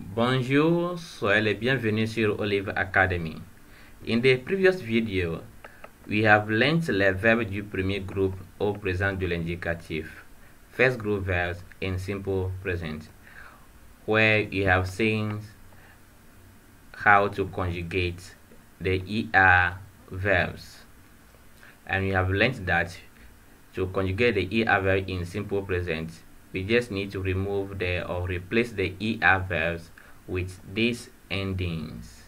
Bonjour, soyez les bienvenus sur Olive Academy. In the previous video, we have learned les verbes du premier groupe au présent de l'indicatif, first group verbs in simple present, where you have seen how to conjugate the ER verbs. And we have learned that to conjugate the ER verb in simple present, we just need to remove or replace the ER verbs with these endings.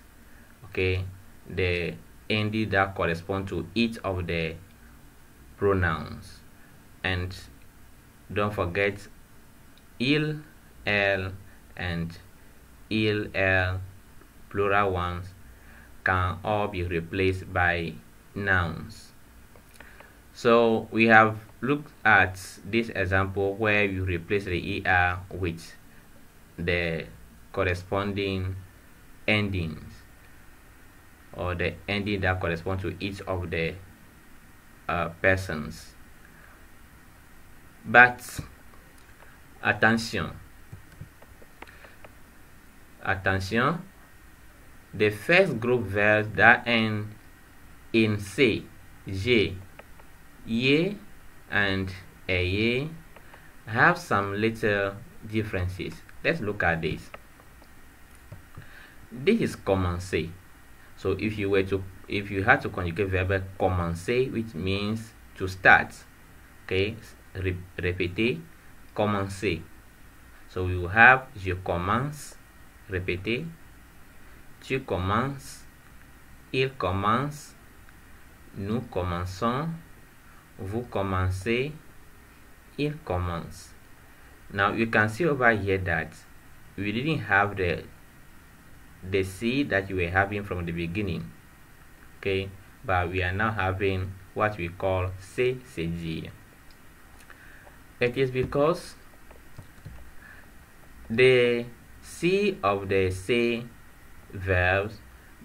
Okay, the ending that correspond to each of the pronouns. And don't forget il, elle, and il, plural ones can all be replaced by nouns. So we have looked at this example where you replace the ER with the corresponding endings, or the ending that corresponds to each of the persons. But attention, the first group verbs that end in C, J, ye, and aye have some little differences. Let's look at this. This is commencer. So if you had to conjugate verb commencer, which means to start, okay, répéter, commencer. So we will have je commence, répéter, tu commences, il commence, nous commençons, vous commencez, il commence. Now you can see over here that we didn't have the C that you were having from the beginning, okay, but we are now having what we call CCG. It is because the C of the C verbs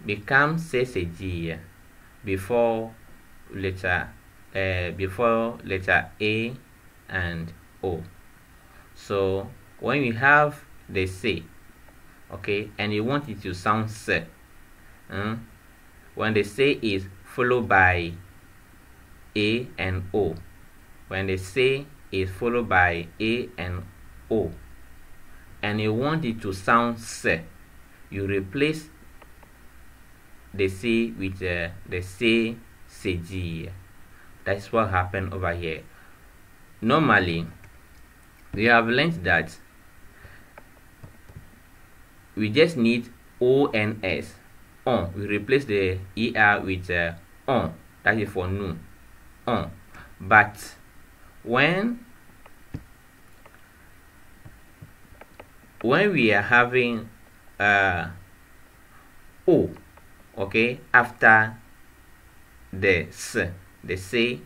become CCG before letter A and O. So when you have the C, okay, and you want it to sound S, when the C is followed by A and O, when the C is followed by A and O, and you want it to sound S, you replace the C with the CCG. That's what happened over here. Normally, we have learned that we just need O and S. On. We replace the ER with on. That is for nous. On. But when we are having O, okay, after the S, the C,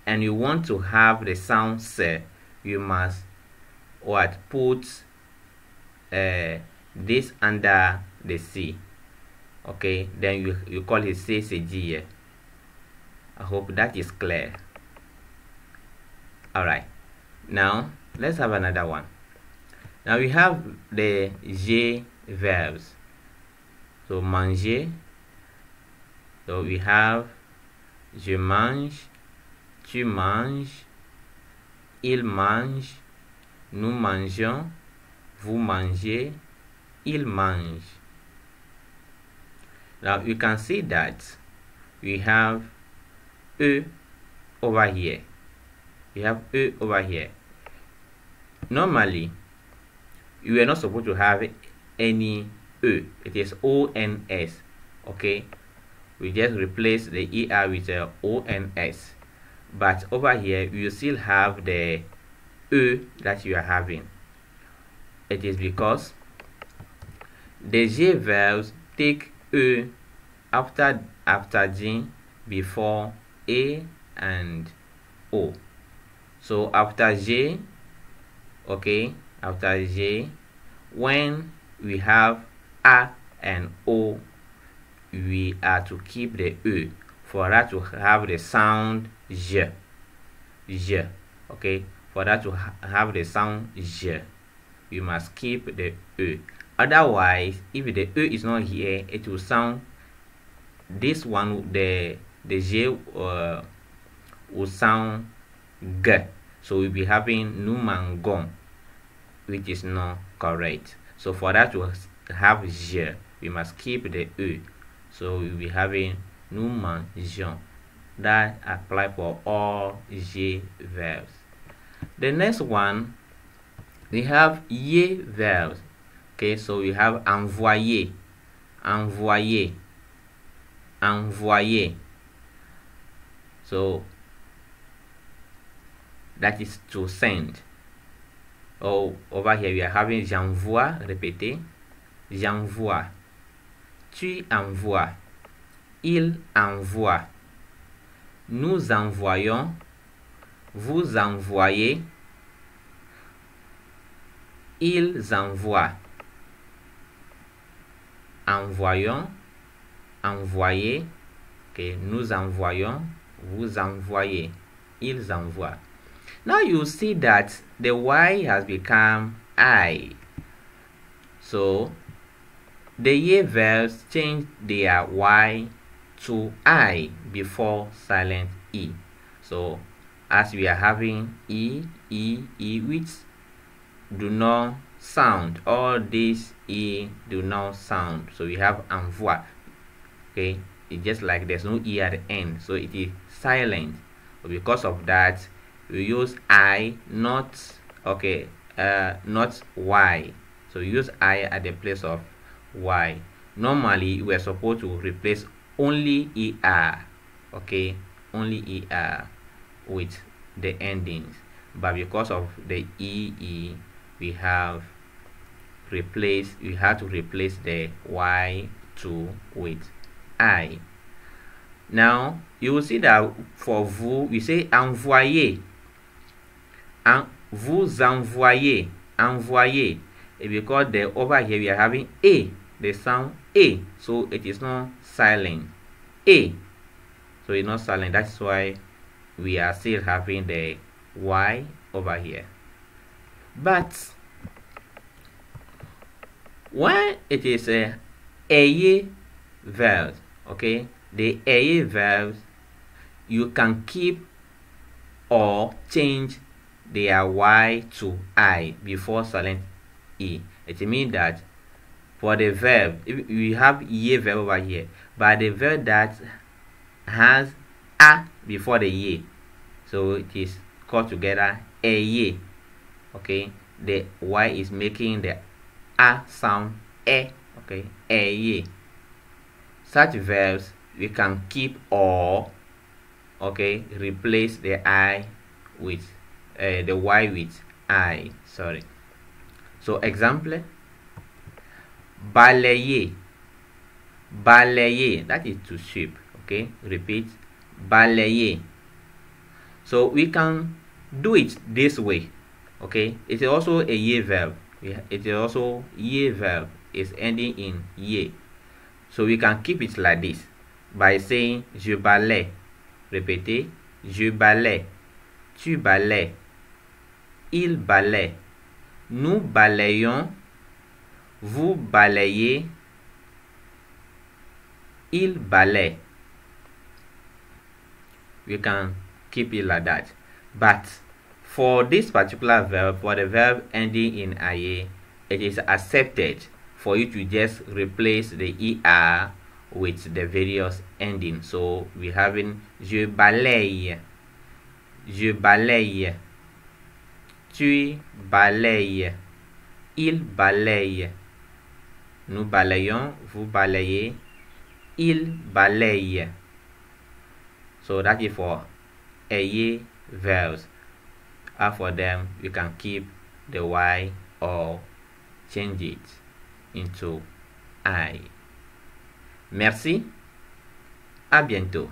and you want to have the sound S, you must put this under the C, okay, then you call it CCG. I hope that is clear. Alright, now let's have another one. Now we have the J verbs. So manger, so we have je mange, tu manges, il mange, nous mangeons, vous mangez, il mange. Now you can see that we have E over here. We have E over here. Normally, you are not supposed to have any E. It is O and S. Okay, we just replace the ER with O and S. But over here, you still have the E that you are having. It is because the J verbs take E after J before A and O. So after J, okay, after J, when we have A and O, we are to keep the E for that to have the sound J. Okay, for that to have the sound J, you must keep the E. Otherwise, if the E is not here, it will sound this one, the J will sound G. So we'll be having numangon, which is not correct. So for that to have J, we must keep the E. So we'll be having numanjon. That apply for all J verbs. The next one, we have ye verbs. Okay, so we have envoyer, envoyer, envoyer. So that is to send. Oh, over here we are having j'envoie, répétez, j'envoie, tu envoies, il envoie, nous envoyons, vous envoyez, ils envoient, envoyons, envoyez, okay, nous envoyons, vous envoyez, ils envoient. Now you see that the Y has become I. So the ye verbs change their Y to I before silent E. So as we are having E, which do not sound, all these E do not sound. So we have envoie. Okay, it's just like there's no E at the end, so it is silent. But because of that, we use I, not not Y. So we use I at the place of Y. Normally we're supposed to replace only ER, okay, only ER with the endings, but because of the EE, we have to replace the Y2 with I. Now you will see that for vous, we say envoyer, and vous envoyez, envoyer. Because over here we are having A, the sound A, so it is not silent. A, so it's not silent. That's why we are still having the Y over here. But when it is a verb, okay, the verbs, you can keep or change their Y to I before silent E. It means that for the verb, if we have ye verb over here, but the verb that has a before the ye, so it is called together a ye. Okay, the Y is making the a sound e. Okay, a ye. Such verbs we can keep or, okay, replace the I with the Y with I. Sorry. So example, balayer, balayer, that is to sweep. Okay, repeat, balayer. So we can do it this way. Okay, it is also a ye verb. It is also ye verb. Is ending in ye. So we can keep it like this by saying je balais. Répétez, je balais, tu balais, il balait, nous balayons, vous balayez, il balaie. We can keep it like that. But for this particular verb, for the verb ending in aye, it is accepted for you to just replace the ER with the various endings. So we having je balaye, je balaye, tu balayes, il balaye, nous balayons, vous balayez, il balaye. So that is for aye verbs. After them, you can keep the Y or change it into I. Merci, à bientôt.